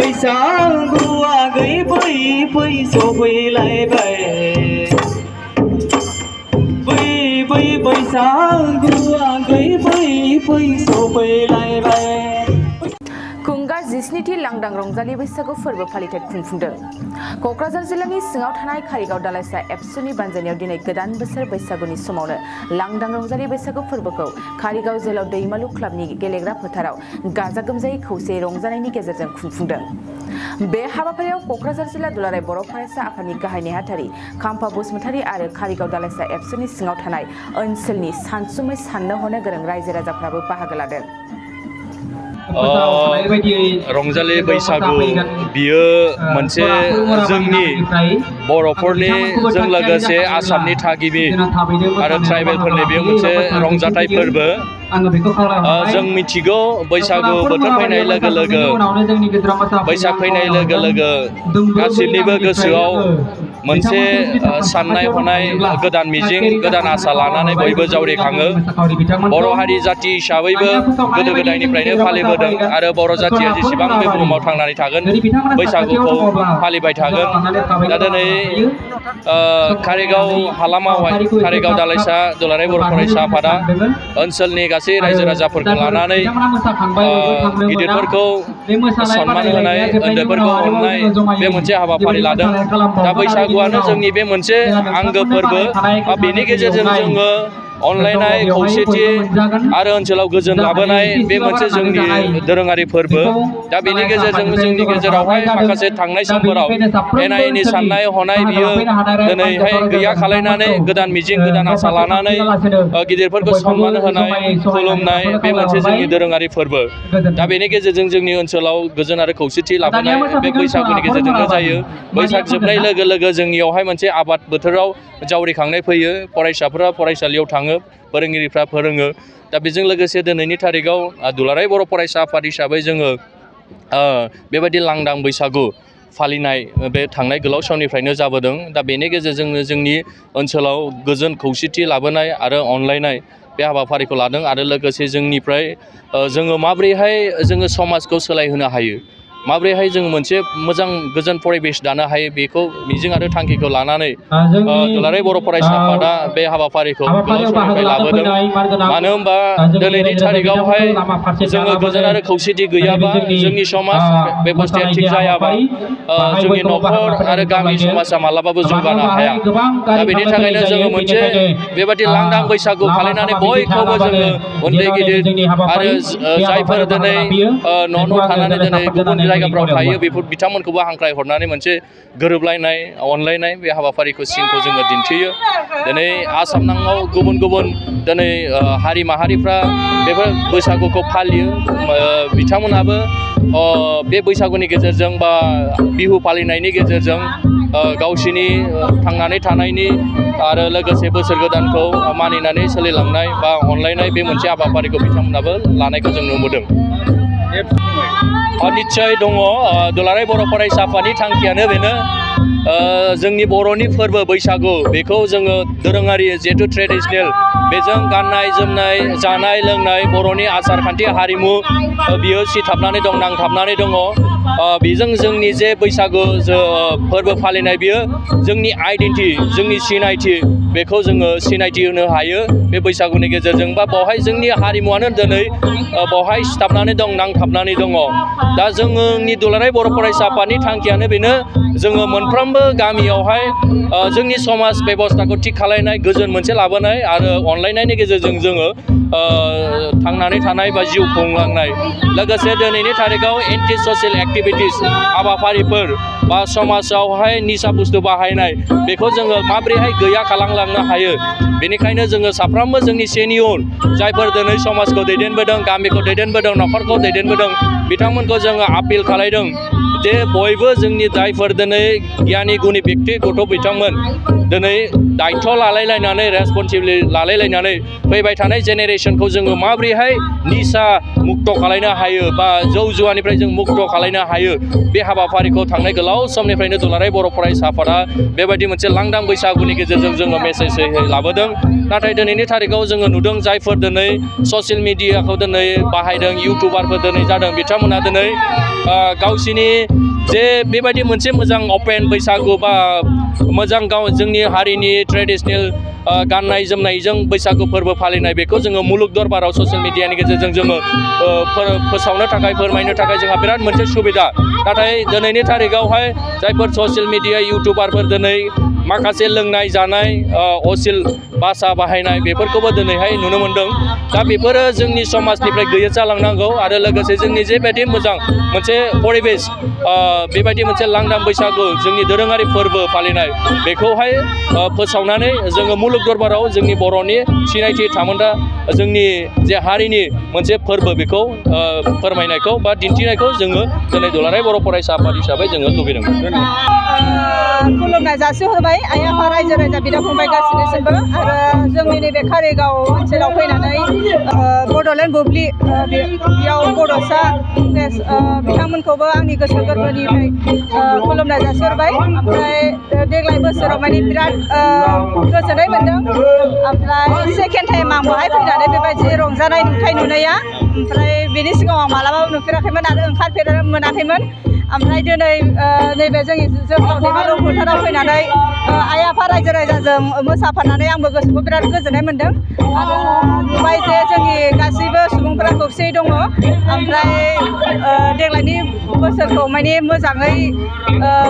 बैसागुआ गै फै सफैलायबाय बै बैसागुआ गै फै सफैलायबाय कुंगार 17थि लांदां रंजालि बैसागु फोरबो फालिथाय खुंफुंदों। क'क्राझार जिल्लानि सिङाव थानाय कारिगाव दालाइसा एबसुनि बानजायनायाव दिनै गोदान बोसोर बैसागुनि समावनो लांदां रंजालि बैसागु फोरबोखौ कारिगाव जोलाव दैमालु क्लाबनि गेलेग्रा फोथाराव गाजा गोमजायै खौसेयै रंजानायनि गेजेरजों खुंफुंदों। बे हाबाफारियाव क'क्राझार जिल्ला दुलाराय बर' फरायसा आफादनि गाहाय नेहाथारि खाम्फा बसुमतारी आरो कारिगाव दालाइसा एबसुनि सिङाव थानाय ओनसोलनि सानसुमै साननो हनो गोरों रायजो राजाफ्राबो बाहागो लादों। रंजालि बैसागु बियो मोनसे जोंनि बर'फोरनि जों लोगोसे आसामनि थागिबि आरो ट्राइबेलफोरनि बेयो मोनसे रंजाथाइ फोरबो। जों मिथिगौ बैसागु बोथोर फैनाय लोगो लोगो बैसाग फैनाय लोगो लोगो गासिनिबो गोसोआव मोनसे साननाय हनाय गोदान मिजिं गोदान आसा लानानै बयबो जावरिखाङो। बर' हारि जाथि हिसाबैबो गोदो गोदायनिफ्रायनो फालिबोदों आरो बर' जाथिया जेसेबां बे बुहुमाव थांनानै थागोन बैसागुखौ फालिबाय थागोन। दा दिनै कारिगाव हालामावहाय कारिगाव दालाइसा दुलाराय बर' फरायसा आफादा ओनसोलनि गासै रायजो राजाफोरखौ लानानै गिदिरफोरखौ सनमान होनाय उन्दैफोरखौ अननाय बे मोनसे हाबाफारि लादों। दा बैसागुआनो जोंनि बे मोनसे आंगो फोरबो। बेनि गेजेरजों जोङो अनलायनाय खौसेथि आरो ओनसोलाव गोजोन लाबोनाय बे मोनसे जोंनि दोरोङारि फोरबो। दा बेनि गेजेरजों जोंनि गेजेरावहाय माखासे थांनाय समफोराव एना एनि साननाय हनाय बियो दिनैहाय गैया खालायनानै गोदान मिजिं गोदान आसा लानानै गिदिरफोरखौ सनमान होनाय खुलुमनाय बे मोनसे जोंनि दोरोङारि फोरबो। दा बेनि गेजेरजों जोंनि ओनसोलाव गोजोन आरो खौसेथि लाबोनाय बे बैसागुनि गेजेरजोंनो जायो। बैसाग जोबनाय लोगो लोगो जोंनियावहाय मोनसे आबाद बोथोराव जावरिखांनाय फैयो। फरायसाफोरा फरायसालियाव थाङो, फोरोंगिरिफ्रा फोरोङो। दा बेजों लोगोसे दिनैनि थारिखआव दुलाराय बर' फरायसा आफाद हिसाबै जोङो बेबायदि लांदां बैसागु फालिनाय बे थांनाय गोलाव समनिफ्रायनो जाबोदों। दा बेनि गेजेरजोंनो जोंनि ओनसोलाव गोजोन खौसेथि लाबोनाय आरो अनलायनाय बे हाबाफारिखौ लादों। आरो लोगोसे जोंनिफ्राय जोङो माबोरैहाय जोङो समाजखौ सोलायहोनो हायो, माबोरैहाय जोङो मोनसे मोजां गोजोन परिबेस दानो हायो, बेखौ मिजिं आरो थांखिखौ लानानै दुलाराय बर' फरायसा आफादा बे हाबाफारिखौ गोलाव समनिफ्राय लाबोदों। मानो होनबा दिनैनि थारिखआवहाय जोङो गोजोन आरो खौसेथि गैयाबा, जोंनि समाज बेबस्थाया थिग जायाबा, जोंनि न'खर आरो गामि समाजा मालाबाबो जौगानो हाया। दा बेनि थाखायनो जोङो मोनसे बेबायदि लांदां बैसागु खालायनानै बयखौबो जोङो उन्दै गिदिर आरो जायफोर दिनै न' थानानै दिनै गुबुन जायगाफ्राव थायो बेफोर बिथांमोनखौबो हांख्राय हरनानै मोनसे गोरोबलायनाय अनलायनाय बे हाबाफारिखौ सिनखौ जोङो दिन्थियो। दिनै आसाम नाङाव गुबुन गुबुन दिनै हारि माहारिफ्रा बेफोर बैसागुखौ फालियो। बिथांमोनहाबो बे बैसागुनि गेजेरजों बा बिहु फालिनायनि गेजेरजों गावसिनि थांनानै थानायनि आरो लोगोसे बोसोर गोदानखौ मानिनानै सोलिलांनाय बा अनलायनाय बे मोनसे हाबाफारिखौ बिथांमोनाबो लानायखौ जों नुबोदों। निस्सय दङ। दुलाराय बर' फरायसा आफादनि थांखियानो बेनो, जोंनि बर'नि फोरबो बैसागु बेखौ जोङो दोरोङारि जिहेथु ट्रेडिसनेल बेजों गाननाय जोमनाय जानाय लोंनाय बर'नि आसार खान्थि हारिमु बियो सिथाबनानै दं, नांथाबनानै दङ। बेजों जोंनि जे बैसागु फोरबो फालिनाय बियो जोंनि आइडेन्टिटि, जोंनि सिनायथि, बेखौ जोङो सिनायथि होनो हायो बे बैसागुनि गेजेरजों। बा बेवहाय जोंनि हारिमुवानो दिनै बेवहाय सिथाबनानै दं, नांथाबनानै दङ। दा जोंनि दुलाराय बर' फरायसा आफादनि थांखियानो बेनो, जोङो मोनफ्रोमबो गामियावहाय जोंनि समाज बेबस्थाखौ थिग खालायनाय, गोजोन मोनसे लाबोनाय आरो अनलायनायनि गेजेरजों जोङो थांनानै थानाय बा जिउ खुंलांनाय। लोगोसे दिनैनि थारिखआव एन्टि ससियेल एक्टिभिटिस हाबाफारिफोर बा समाजावहाय निसा बुस्थु बाहायनाय बेखौ जोङो माबोरैहाय गैया खालामलांनो हायो। बेनिखायनो जोङो साफ्रोमबो जोंनि सेनियर जायफोर दिनै समाजखौ दैदेनबोदों, गामिखौ दैदेनबोदों, न'खरखौ दैदेनबोदों, बिथांमोनखौ जोङो आपिल खालायदों जे बयबो जोंनि जायफोर दिनै गियानि गुनि बेक्ति गथ' बिथांमोन दिनै दायथ' लालायलायनानै रेसपन्सिबिलिटि लालायलायनानै फैबाय थानाय जेनेरेसनखौ जोङो माबोरैहाय निसा मुक्त खालायनो हायो बा जौ जुवानिफ्राय जों मुक्त खालायनो हायो, बे हाबाफारिखौ थांनाय गोलाव समनिफ्रायनो दुलाराय बर' फरायसा आफादा बेबायदि मोनसे लांदां बैसागुनि गेजेरजों जोङो मेसेज लाबोदों। नाथाय दिनैनि थारिखआव जोङो नुदों जायफोर दिनै ससियेल मिडियाखौ दिनै बाहायदों इउटुबारफोर दिनै जादों बिथांमोना दिनै गावसिनि जे बेबायदि मोनसे मोजां अपेन बैसागु बा मोजां जोंनि हारिनि ट्रेडिशनेल गाननाय जोमनायजों बैसागु फोरबो फालिनाय बेखौ जोङो मुलुग दरबाराव ससियेल मिडियानि गेजेरजों जोङो फोसावनो थाखाय फोरमायनो थाखाय जोंहा बिराद मोनसे सुबिदा नाथाय दिनैनि थारिखआवहाय जायफोर ससियेल मिडिया इउटुबारफोर दिनै माखासे लोंनाय जानाय अश्लील भाषा बाहायनाय बेफोरखौबो दिनैहाय नुनो मोनदों दा बेफोरो जोंनि समाजनिफ्राय गैया जालांनांगौ आरो लोगोसे जोंनि जेबायदि मोजां मोनसे परिबेस बेबायदि मोनसे लांदां बैसागु जोंनि दोरोङारि फोरबो फालिनाय बेखौहाय फोसावनानै जोङो मुलुग दरबाराव जोंनि बर'नि सिनायथि थामोन्दा जोंनि जे हारिनि मोनसे फोरबो बेखौ फोरमायनायखौ बा दिन्थिनायखौ जोङो दिनै दुलाराय बर' फरायसा आफाद हिसाबै जोङो लुबैदों। खुलुमनाय जासिहरबाय आइ आफा रायजो राजा बिदा फंबाय गासिनिसिमबो आरो जोंनि नैबे कारिगाव ओनसोलाव फैनानै बड'लेण्ड बुब्लि बेयाव बड'सा बिथांमोनखौबो आंनि गोसो गोरबोनिफ्राय खुलुमनाय जासिहरबाय ओमफ्राय देग्लाय बोसोराव माने बिराद गोजोननाय मोन्दों ओमफ्राय सेकेन्ड टाइम आं बहाय फैनानै बेबायदि रंजानाय नुथाय नुनाया ओमफ्राय बेनि सिगाङाव आं मालाबाबो नुफेराखैमोन आरो ओंखारफेरनो मोनाखैमोन ओमफ्राय दिनै नैबे जोंनि जोहोलाव दैमालु फोथाराव फैनानै आइ आफा रायजो राजाजों मोसाफानानै आंबो गोसोखौ बिराद गोजोननाय मोन्दों आरो नुबाय जे जोंनि गासैबो सुबुंफोरा खौसेयै दङ ओमफ्राय देग्लायनि बोसोरखौ माने मोजाङै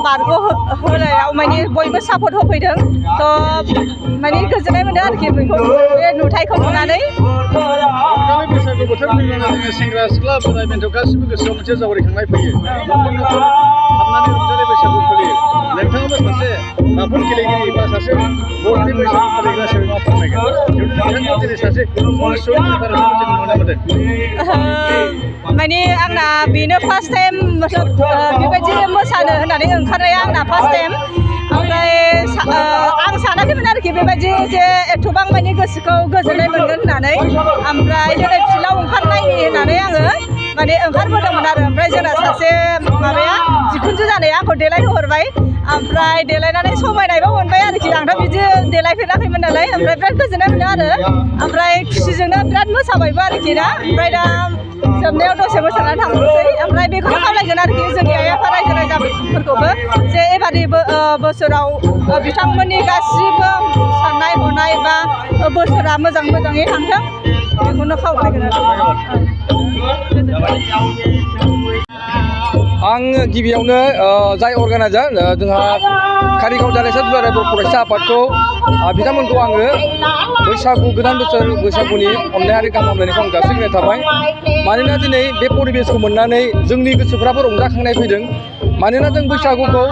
बारग'होनायाव माने बयबो सापर्ट होफैदों थ' माने गोजोननाय मोन्दों आरोखि बेखौ बे नुथायखौ नुनानै बैसागु बोथोर फैयोब्ला जोङो सेंग्रा सिख्ला बोराय बेन्थ' गासिबो गोसोआव मोनसे जावरिखांनाय फैयो न'खर न'खर हाबनानै रंजालि बैसागु फालियो नोंथाङाबो सासे राफोद गेलेगिरि बा सासे बर'नि बैसागु फालिग्रा हिसाबै मा फोरमायगोन नोंथाङा दिनै सासे सुबुंनि बारै जों नुनो मोनदों माने आंना बेनो फार्स्ट टाइम बेबायदि मोसानो होननानै ओंखारनाया आंना फार्स्ट टाइम ओमफ्राय आं सानाखैमोन आरोखि बेबायदि जे एथ'बां माने गोसोखौ गोजोननाय मोनगोन होननानै ओमफ्राय दिनै फिल्डआव ओंखारनायनि होननानै आङो माने ओंखारबोदोंमोन आरो ओमफ्राय जोंना सासे माबाया बिखुनजो जानाया आंखौ देलायहोहरबाय ओमफ्राय देलायनानै समायनायबो मोनबाय आरोखि आंथ' बिदि देलायफेराखैमोन नालाय ओमफ्राय बिराद गोजोननाय मोनो आरो ओमफ्राय खुसिजोंनो बिराद मोसाबायबो आरोखि ना ओमफ्राय दा जोबनायाव दसे मोसानानै थांनोसै ओमफ्राय बेखौनो खावलायगोन आरोखि जोंनि आइ आफा रायजो राजाफोरखौबो जे एबारनि बोसोराव बिथांमोननि गासिबो साननाय हनाय बा बोसोरा मोजाङै थांथों बेखौनो खावलायगोन आरो आं गिबियावनो जाय अर्गानाइजार जोंहा कारिगाव दालाइसा दुलाराय बर' फरायसा आफादखौ बिथांमोनखौ आङो बैसागु गोदान बोसोर बैसागुनि अननायारि गाहाम हामलायनायखौ आं जासिग्रोनाय थाबाय मानोना दिनै बे परिबेसखौ मोननानै जोंनि गोसोफ्राबो रंजाखांनाय फैदों मानोना जों बैसागुखौ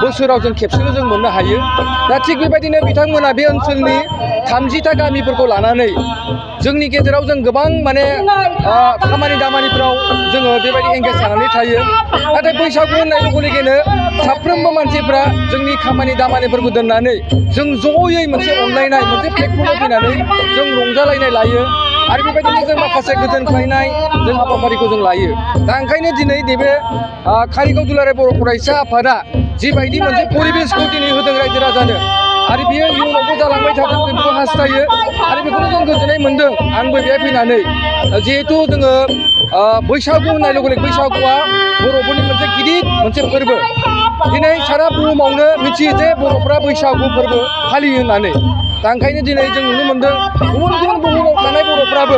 बोसोराव जों खेबसेल' जों मोननो हायो दा थिग बेबायदिनो बिथांमोना बे ओनसोलनि 30टा गामिफोरखौ लानानै जोंनि गेजेराव जों गोबां माने खामानि दामानिफ्राव जोङो बेबायदि एंगेज जानानै थायो नाथाय बैसागु होननाय लोगो लोगोनो साफ्रोमबो मानसिफ्रा जोंनि खामानि दामानिफोरखौ दोननानै जों जयै मोनसे अनलायनाय मोनसे प्लेटफर्माव फैनानै जों रंजालायनाय लायो आरो बेबायदिनो जों माखासे गोजोनख्लायनाय जों हाबाफारिखौ जों लायो दा ओंखायनो दिनै नैबे कारिगाव दुलाराय बर' फरायसा आफादा जिबायदि मोनसे परिबेसखौ दिनै होदों रायजो राजानो आरो बियो इयुनावबो जालांबाय थागोन जों बेखौ हास्थायो आरो बेखौनो जों गोजोननाय मोन्दों आंबो बेहाय फैनानै जिहेथु जोङो बैसागु होननाय लोगो लोगो बैसागुआ बर'फोरनि मोनसे गिदिर मोनसे फोरबो दिनै सारा बुहुमावनो मिथियो जे बर'फ्रा बैसागु फोरबो फालियो होननानै दा ओंखायनो दिनै जों नुनो मोन्दों गुबुन गुबुन बुहुमाव थानाय बर'फ्राबो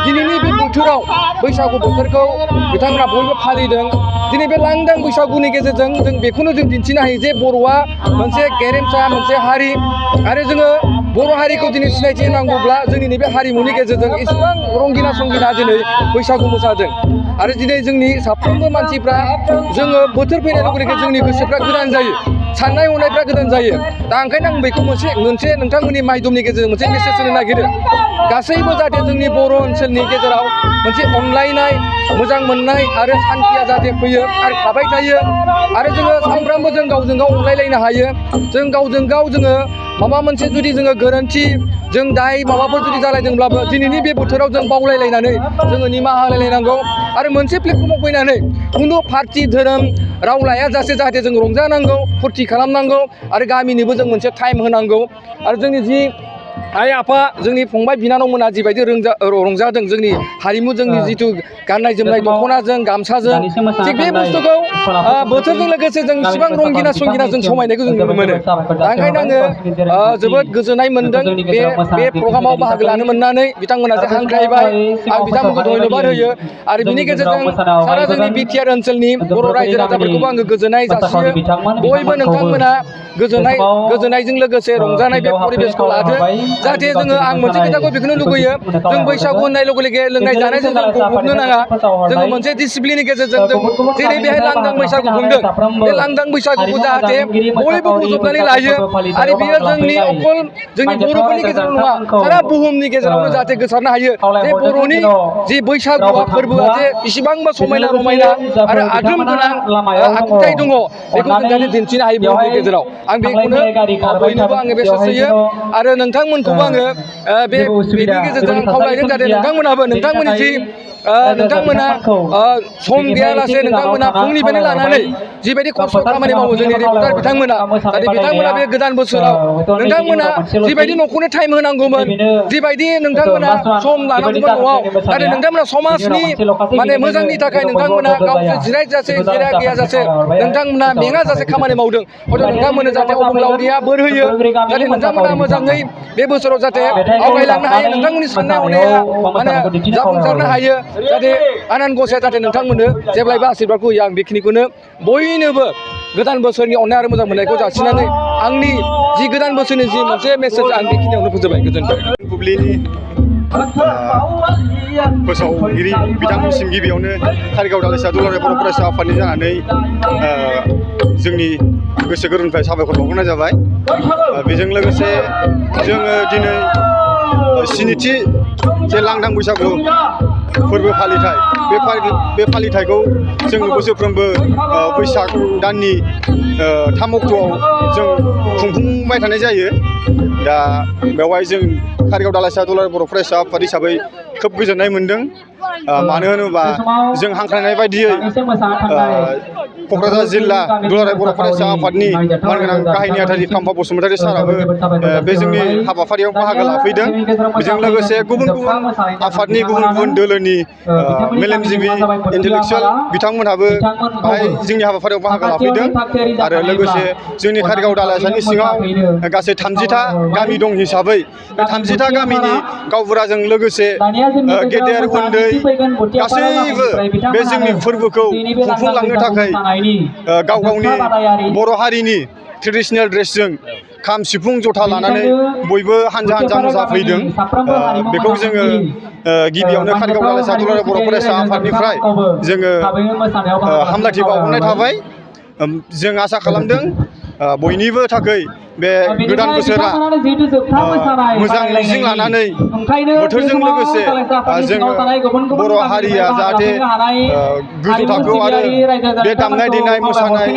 दिनैनि बे बोथोराव बैसागु बोथोरखौ बिथांमोना बयबो फालिदों दिनै बे लांदां बैसागुनि गेजेरजों जों बेखौनो जों दिन्थिनो हायो जे बर'आ मोनसे गेरेमसा मोनसे हारि आरो जोङो बर' हारिखौ दिनै सिनायथि होनांगौब्ला जोंनि नैबे हारिमुनि गेजेरजों एसेबां रंगिना संगिना दिनै बैसागु मोसादों आरो दिनै जोंनि साफ्रोमबो मानसिफ्रा जोङो बोथोर फैनाय लोगो लोगो जोंनि गोसोफ्रा गोदान जायो साननाय हनायफ्रा गोदान जायो दा ओंखायनो आं बेखौ मोनसे नोंथांमोननि माध्यमनि गेजेरजों मोनसे मेसेज होनो नागिरो गासैबो जाहाथे जोंनि बर' ओनसोलनि गेजेराव मोनसे अनलायनाय मोजां मोननाय आरो सान्थिया जाहाथे फैयो आरो थाबाय थायो आरो जोङो सानफ्रामबो जों गावजों गाव अनलायलायनो हायो जों गावजों गाव जोङो माबा मोनसे जुदि जोङो गोरोन्थि जों दाय माबाफोर जुदि जालायदोंब्लाबो दिनैनि बे बोथोराव जों बावलायलायनानै जोङो निमाहा होलायलायनांगौ आरो मोनसे प्लेटफर्माव फैनानै खुनु पार्टि धोरोम राव लायाजासे जाहाथे जों रंजानांगौ फुरथि खालामनांगौ आरो गामिनिबो जों मोनसे टाइम होनांगौ आरो जोंनि जि आइ आफा जोंनि फंबाय बिनानावमोना जिबायदि रंजादों जोंनि हारिमु जोंनि जिथु गाननाय जोमनाय दख'नाजों गामसाजों थिग बे बुस्थुखौ बोथोरजों लोगोसे जों इसिबां रंगिना संगिना जों समायनायखौ जों नुनो मोनो दा ओंखायनो आङो जोबोद गोजोननाय मोनदों बे प्रग्रामाव बाहागो लानो मोननानै बिथांमोना जे हांख्रायबाय आं बिथांमोनखौ धन्यबाद होयो आरो बिनि गेजेरजों सारा जोंनि बिटिआर ओनसोलनि बर' रायजो राजाफोरखौबो आङो गोजोननाय जासियो बयबो नोंथांमोना गोजोननायजों लोगोसे रंजानाय बे परिबेसखौ लादो जाहाथे जोङो आं मोनसे खोथाखौ बेखौनो लुगैयो जों बैसागु होननाय लोगो लोगो लोंनाय जानायजों जों गफबनो नाङा जोङो मोनसे डिसिप्लिननि गेजेरजों जों जेरै बेहाय लांदां बैसागु खुंदों बे लांदां बैसागुखौ जाहाथे बयबो बजबनानै लायो आरो बियो जोंनि अकल जोंनि बर'फोरनि गेजेराव नङा सारा बुहुमनि गेजेरावनो जाहाथे गोसारनो हायो जे बर'नि जि बैसागुआ फोरबोआ जे बेसेबांबा समायना रमायना आरो आद्रोम गोनां आखुथाय दङ बेखौ जों जाहाथे दिन्थिनो हायो बुहुमनि गेजेराव आं बेखौनो बयनोबो आङो मेसेज होयो आरो नोंथांमोनखौबो आङो बेनि गेजेरजों खावलायगोन जाहाथे नोंथांमोनाबो नोंथांमोननि जि नोंथांमोना सम गैयालासे नोंथांमोना फुंनिफ्रायनो लानानै जिबायदि खस्थ' खामानि मावो जोंनि रिपर्टार बिथांमोना जाहाथे बिथांमोना बे गोदान बोसोराव नोंथांमोना जिबायदि न'खरनो टाइम होनांगौमोन जिबायदि नोंथांमोना सम लानांगौमोन न'आव नाथाय नोंथांमोना समाजनि माने मोजांनि थाखाय नोंथांमोना गावसोर जिरायजासे जिराया गैयाजासे नोंथांमोना मेङाजासे खामानि मावदों हयथ' नोंथांमोननो जाहाथे अबंलावरिया बोर होयो जाहाथे नोंथांमोना मोजाङै बे बोसोराव जाहाथे आवगायलांनो हायो नोंथांमोननि साननाय हनाया माने जाफुंसारनो हायो जाहाथे आनान गसाया जाहाथे नोंथांमोननो जेब्लायबो आशीर्बादखौ होयो आं बेखिनिखौनो बयनोबो गोदान बोसोरनि अननाय आरो मोजां मोननायखौ जासिनानै आंनि जि गोदान बोसोरनि जि मोनसे मेसेज आं बेखिनियावनो फोजोबबाय गोजोन्थों बुब्लिनि फोसावगिरि बिथांमोनसिम गिबियावनो कारिगाव दालाइसा दुलाराय बर' फरायसा आफादनि जानानै जोंनि गोसो गोरबोनिफ्राय साबायखर बावहरनाय जाबाय बेजों लोगोसे जोङो दिनै स्निथि जे लांदां बैसागु फोरबो फालिथाय बे फालिथायखौ जोङो बोसोरफ्रोमबो बैसाग दाननि 3 अक्ट'आव जों खुंफुंबाय थानाय जायो दा बेवहाय जों कारिगाव दालाइसा दुलाराय बर' फरायसा आफाद हिसाबै खोब गोजोननाय मोन्दों मानो होनोबा जों हांख्रायनाय बायदियै क'क्राझार जिल्ला दुलाराय बर' फरायसा आफादनि मानगोनां गाहाय नेहाथारि खाम्फा बसुमतारी साराबो बे जोंनि हाबाफारियाव बाहागो लाफैदों बेजों लोगोसे गुबुन गुबुन आफादनि गुबुन गुबुन दोलोनि मेलेमजिबि इन्टेलेक्सुयेल बिथांमोनहाबो बाहाय जोंनि हाबाफारियाव बाहागो लाफैदों आरो लोगोसे जोंनि कारिगाव दालाइसानि सिङाव गासै 30था गामि दं हिसाबै बे 30था गामिनि गावबुराजों लोगोसे गेदेर उन्दै गासैबो बे जोंनि फोरबोखौ खुंफुंलांनो थाखाय गाव गावनि बर' हारिनि ट्रेडिसनेल ड्रेसजों खाम सिफुं जथा लानानै बयबो हानजा हानजा मोसाफैदों बेखौ जोङो गिबियावनो कारिगाव दालाइसा दुलाराय बर' फरायसा आफादनिफ्राय जोङो हामलायथि बावहरनाय थाबाय जों आसा खालामदों बयनिबो थाखाय बे गोदान बोसोरा मोजां मिजिं लानानै बोथोरजों लोगोसे जोङो बर' हारिया जाहाथे गोजौ थाखोआव आरो बे दामनाय देनाय मोसानाय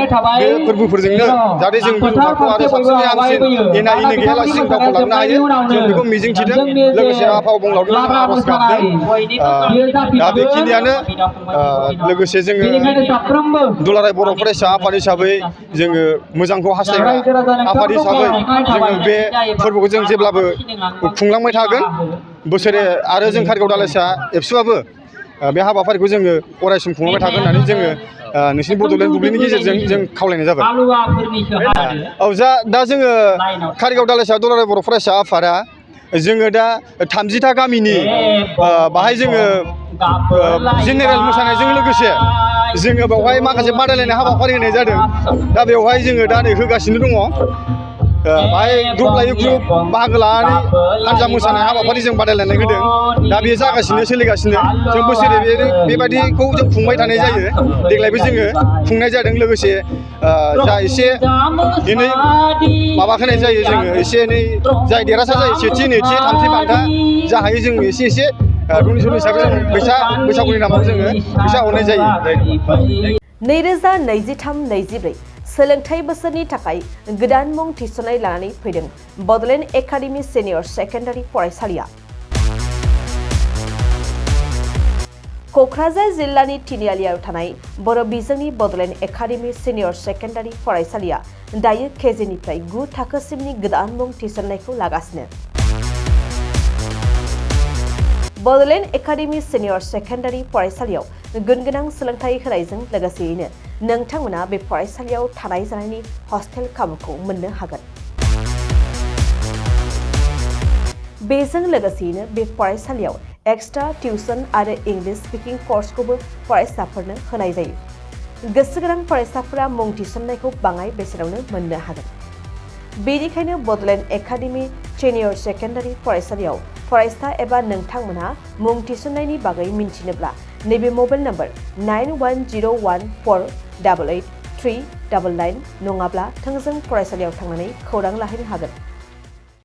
बे फोरबोफोरजोंनो जाहाथे जों गोजौ थाखोआव आरो साबसिनै हामसिन एना एनि गैयालासे दावखोलांनो हायो जों बेखौ मिजिंथिदों लोगोसे आफा अबंलावरियाव जों आर'ज गाबदों दा बेखिनियानो लोगोसे जोङो दुलाराय बर' फरायसा आफाद हिसाबै जोङो मोजांखौ हास्थायग्रा आफाद हिसाबै जोङो बे फोरबोखौ जों जेब्लाबो खुंलांबाय थागोन बोसोरे आरो जों कारिगाव दालाइसा एबसुआबो बे हाबाफारिखौ जोङो अरायसम खुंलांबाय थागोन होननानै जोङो नोंसिनि बड'लेण्ड बुब्लिनि गेजेरजों जों खावलायनाय जाबाय दा जोङो कारिगाव दालाइसा दुलाराय बर' फरायसा आफादा जोङो दा 30था गामिनि बाहाय जोङो जेनेरेल मोसानायजों लोगोसे जोङो बेवहाय माखासे बादायलायनाय हाबाफारि होनाय जादों दा बेवहाय जोङो दा नै होगासिनो दङ बाहाय ग्रुप लायै ग्रुप बाहागो लानानै हानजा मोसानाय हाबाफारि जों बादायलायनाय होदों दा बेयो जागासिनो सोलिगासिनो जों बोसोरे बेबायदिखौ जों खुंबाय थानाय जायो देग्लायबो जोङो खुंनाय जादों लोगोसे जा एसे एनै माबा होनाय जायो जोङो एसे एनै जाय देरहासार जायो सेथि नैथि थामथि बान्था जा हायो जों एसे डनेसन हिसाबै जों बैसागुनि नामाव जोङो फैसा हरनाय जायो 2023-24 सोलोंथाइ बोसोरनि थाखाय गोदान मुं थिसननाय लानानै फैदों बड'लेण्ड एकाडेमि सिनियर सेकेन्डारि फरायसालिया क'क्राझार जिल्लानि तिनिआलियाव थानाय बर' बिजोंनि बड'लेण्ड एकाडेमि सिनियर सेकेन्डारि फरायसालिया दायो केजिनिफ्राय 9 थाखोसिमनि गोदान मुं थिसननायखौ लागासिनो बड'लेण्ड एकाडेमि सिनियर सेकेन्डारि फरायसालियाव गुन गोनां सोलोंथाइ होनायजों लोगोसेयैनो नोंथांमोना बे फरायसालियाव थानाय जानायनि हस्टेल खाबुखौ मोननो हागोन। बेजों लोगोसेयैनो बे फरायसालियाव एक्सट्रा टिउसन आरो इंलिश स्पिकिं कर्सखौबो फरायसाफोरनो होनाय जायो। गोसो गोनां फरायसाफोरा मुं थिसननायखौ बाङाय बेसेनावनो मोननो हागोन। बेनिखायनो बड'लेण्ड एकाडेमि सिनियर सेकेन्डारि फरायसालियाव फरायसा एबा नोंथांमोनहा मुं थिसननायनि बागै मिन्थिनोब्ला नैबे मबाइल नम्बर 9101488399 नङाब्ला थोंजों फरायसालियाव थांनानै खौरां लाहैनो हागोन।